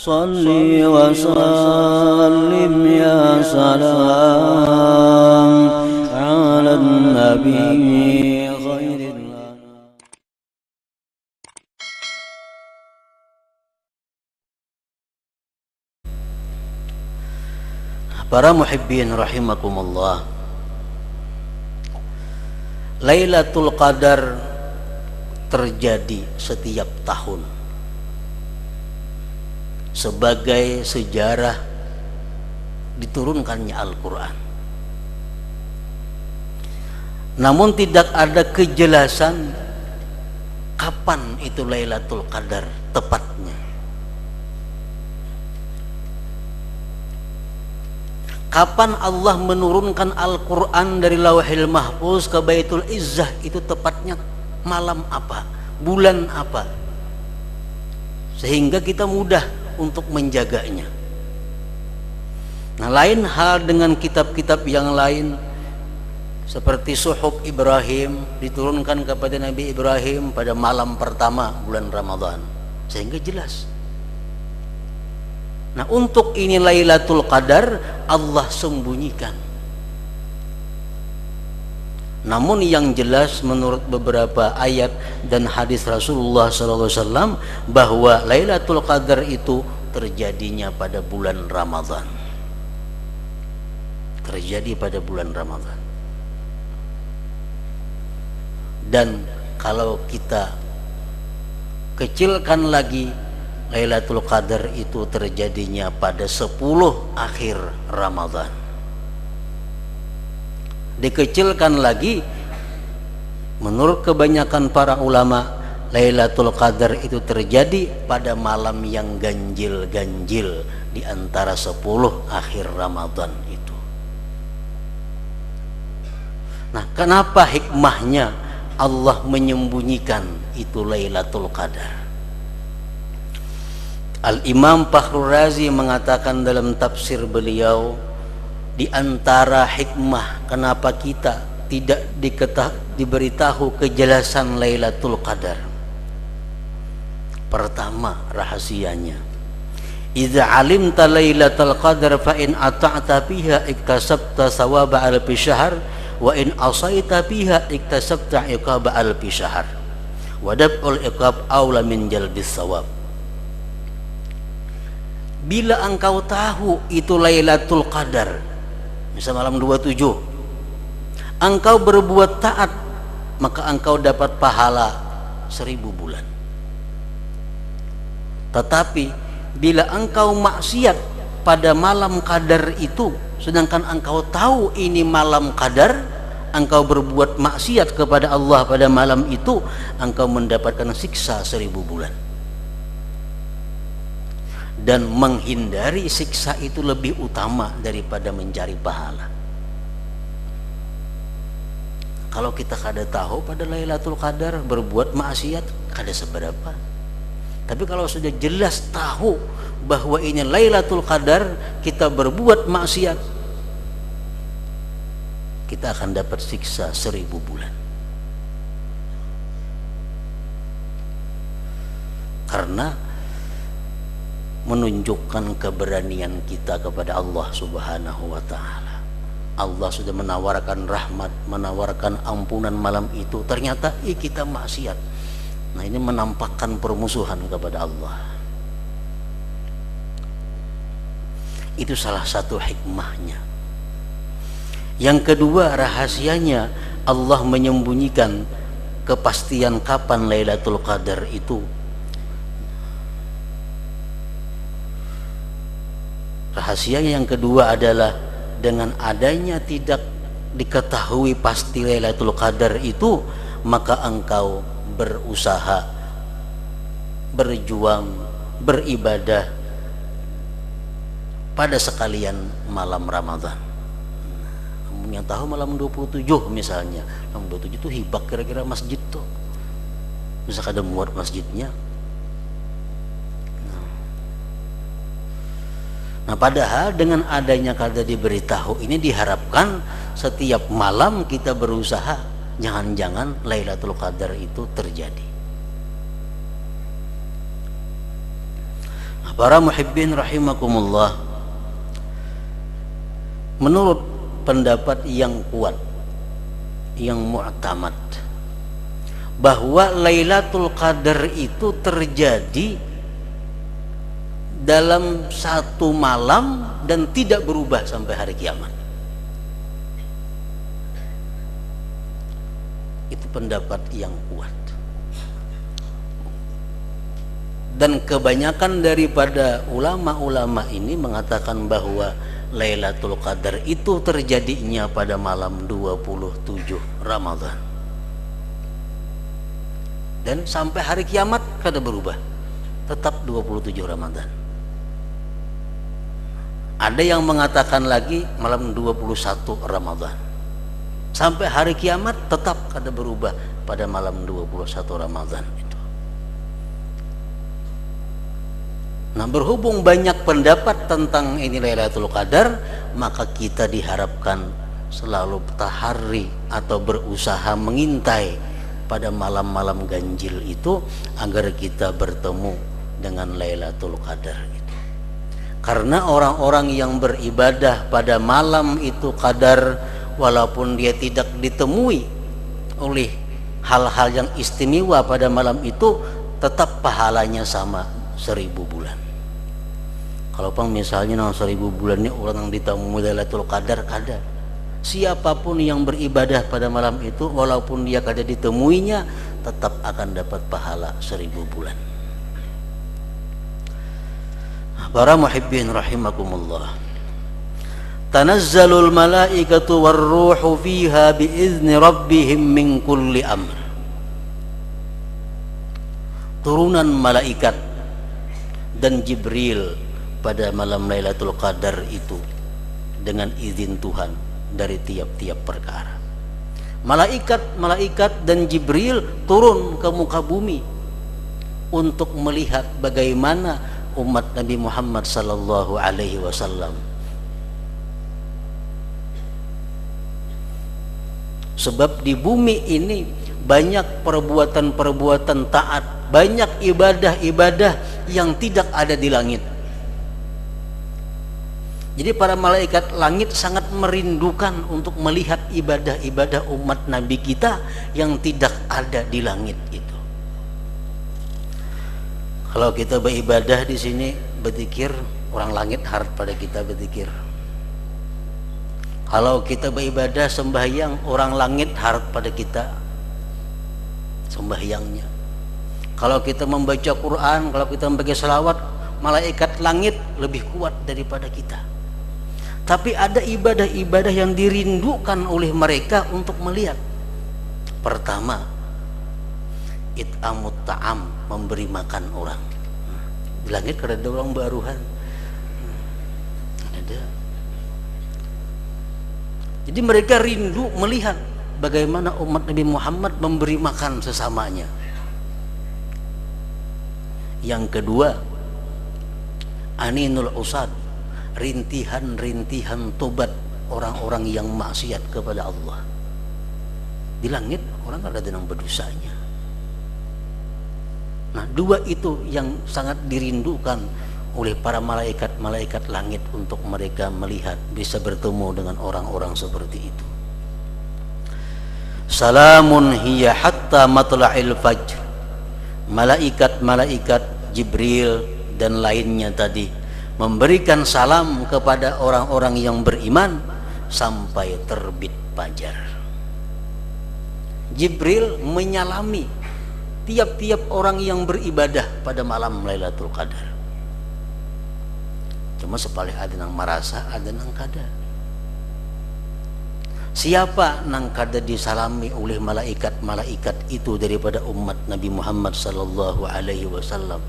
Salli wa sallim ya salam ala nabi khairil. Para muhibbin rahimakumullah, Lailatul Qadar terjadi setiap tahun sebagai sejarah diturunkannya Al-Quran. Namun tidak ada kejelasan kapan itu Lailatul Qadar tepatnya. Kapan Allah menurunkan Al-Quran dari Lauhil Mahfuz ke Baitul Izzah itu tepatnya malam apa, bulan apa, sehingga kita mudah untuk menjaganya. Nah, lain hal dengan kitab-kitab yang lain seperti Suhuf Ibrahim diturunkan kepada Nabi Ibrahim pada malam pertama bulan Ramadan, sehingga jelas. Nah, untuk ini Lailatul Qadar Allah sembunyikan. Namun yang jelas menurut beberapa ayat dan hadis Rasulullah SAW bahwa Lailatul Qadar itu terjadinya pada bulan Ramadan. Terjadi pada bulan Ramadan. Dan kalau kita kecilkan lagi, Lailatul Qadar itu terjadinya pada 10 akhir Ramadan. Dikecilkan lagi, menurut kebanyakan para ulama, Lailatul Qadar itu terjadi pada malam yang ganjil-ganjil di antara 10 akhir Ramadan itu. Nah, kenapa hikmahnya Allah menyembunyikan itu Lailatul Qadar? Al-Imam Fakhrur Razi mengatakan dalam tafsir beliau, di antara hikmah kenapa kita tidak diberitahu kejelasan Lailatul Qadar. Pertama, rahasianya. Idza alimta Lailatul Qadar fa in ata'ta fiha iktasabta thawaba alfi syahr wa in asaita fiha iktasabta iqaba alfi syahr. Wa dab'ul iqab aula min jalbis thawab. Bila engkau tahu itu Lailatul Qadar, misal malam 27, engkau berbuat taat, maka engkau dapat pahala 1000 bulan. Tetapi bila engkau maksiat pada malam Qadar itu, sedangkan engkau tahu ini malam Qadar, engkau berbuat maksiat kepada Allah pada malam itu, engkau mendapatkan siksa 1000 bulan. Dan menghindari siksa itu lebih utama daripada mencari pahala. Kalau kita kada tahu pada Lailatul Qadar berbuat maksiat kada seberapa. Tapi kalau sudah jelas tahu bahwa ini Lailatul Qadar, kita berbuat maksiat, kita akan dapat siksa 1000 bulan. Karena menunjukkan keberanian kita kepada Allah Subhanahu wa ta'ala. Allah sudah menawarkan rahmat, menawarkan ampunan malam itu, ternyata kita maksiat. Nah, ini menampakkan permusuhan kepada Allah. Itu salah satu hikmahnya. Yang kedua, rahasianya Allah menyembunyikan kepastian kapan Lailatul Qadar itu. Rahasia yang kedua adalah dengan adanya tidak diketahui pasti Lailatul Qadar itu, maka engkau berusaha, berjuang, beribadah pada sekalian malam Ramadan. Yang tahu malam 27 misalnya, malam 27 itu hibak kira-kira masjid tuh, bisa kada muat masjidnya. Nah, padahal dengan adanya kada diberitahu ini diharapkan setiap malam kita berusaha, jangan-jangan Lailatul Qadar itu terjadi. Para muhibbin rahimakumullah, menurut pendapat yang kuat, yang mu'tamad, bahwa Lailatul Qadar itu terjadi dalam satu malam dan tidak berubah sampai hari kiamat. Itu pendapat yang kuat. Dan kebanyakan daripada ulama-ulama ini mengatakan bahwa Lailatul Qadar itu terjadinya pada malam 27 Ramadan. Dan sampai hari kiamat kada berubah, tetap 27 Ramadan. Ada yang mengatakan lagi malam 21 Ramadan. Sampai hari kiamat tetap kada berubah pada malam 21 Ramadan itu. Nah, berhubung banyak pendapat tentang ini Lailatul Qadar, maka kita diharapkan selalu tahari atau berusaha mengintai pada malam-malam ganjil itu agar kita bertemu dengan Lailatul Qadar itu. Karena orang-orang yang beribadah pada malam itu qadar, walaupun dia tidak ditemui oleh hal-hal yang istimewa pada malam itu, tetap pahalanya sama 1000 bulan. Kalau pang misalnya 1000 bulan ini orang yang ditemui Lailatul Qadar kada. Siapapun yang beribadah pada malam itu, walaupun dia kada ditemuinya, tetap akan dapat pahala 1000 bulan. Para muhibbin rahimakumullah, tanazzalul malaikatu warruhu fiha biizni rabbihim min kulli amr. Turunan malaikat dan Jibril pada malam Lailatul Qadar itu dengan izin Tuhan dari tiap-tiap perkara. Malaikat dan Jibril turun ke muka bumi untuk melihat bagaimana umat Nabi Muhammad sallallahu alaihi wasallam. Sebab di bumi ini banyak perbuatan-perbuatan taat, banyak ibadah-ibadah yang tidak ada di langit. Jadi para malaikat langit sangat merindukan untuk melihat ibadah-ibadah umat Nabi kita yang tidak ada di langit itu. Kalau kita beribadah di sini berzikir, orang langit harap pada kita berzikir. Kalau kita beribadah sembahyang, orang langit harap pada kita sembahyangnya. Kalau kita membaca Quran, kalau kita membaca selawat, malaikat langit lebih kuat daripada kita. Tapi ada ibadah-ibadah yang dirindukan oleh mereka untuk melihat. Pertama, it'amut ta'am, memberi makan orang. Di langit kada ada orang baruhan. Ada. Jadi mereka rindu melihat bagaimana umat Nabi Muhammad memberi makan sesamanya. Yang kedua, aninul usad, rintihan-rintihan tobat orang-orang yang maksiat kepada Allah. Di langit orang ada yang berdosanya. Nah, dua itu yang sangat dirindukan oleh para malaikat langit untuk mereka melihat, bisa bertemu dengan orang-orang seperti itu. Salamun hiya hatta matla'il fajr. Malaikat Jibril dan lainnya tadi memberikan salam kepada orang-orang yang beriman sampai terbit fajar. Jibril menyalami tiap-tiap orang yang beribadah pada malam Lailatul Qadar. Cuma sepalih ada nang merasa, ada nang kada. Siapa nang kada disalami oleh malaikat-malaikat itu daripada umat Nabi Muhammad sallallahu alaihi wasallam?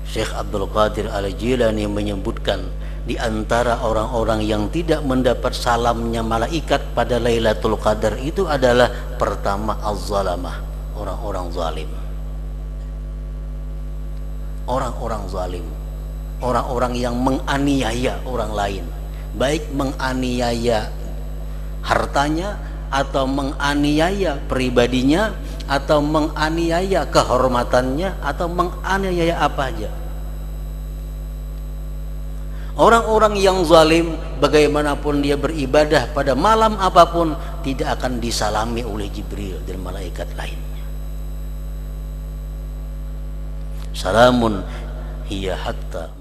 Syekh Abdul Qadir Al-Jilani menyebutkan di antara orang-orang yang tidak mendapat salamnya malaikat pada Lailatul Qadar itu adalah pertama az-zalamah, orang-orang zalim. Orang-orang zalim, orang-orang yang menganiaya orang lain, baik menganiaya hartanya atau menganiaya pribadinya atau menganiaya kehormatannya atau menganiaya apa aja. Orang-orang yang zalim bagaimanapun dia beribadah pada malam apapun tidak akan disalami oleh Jibril dan malaikat lainnya. Salamun hiya hatta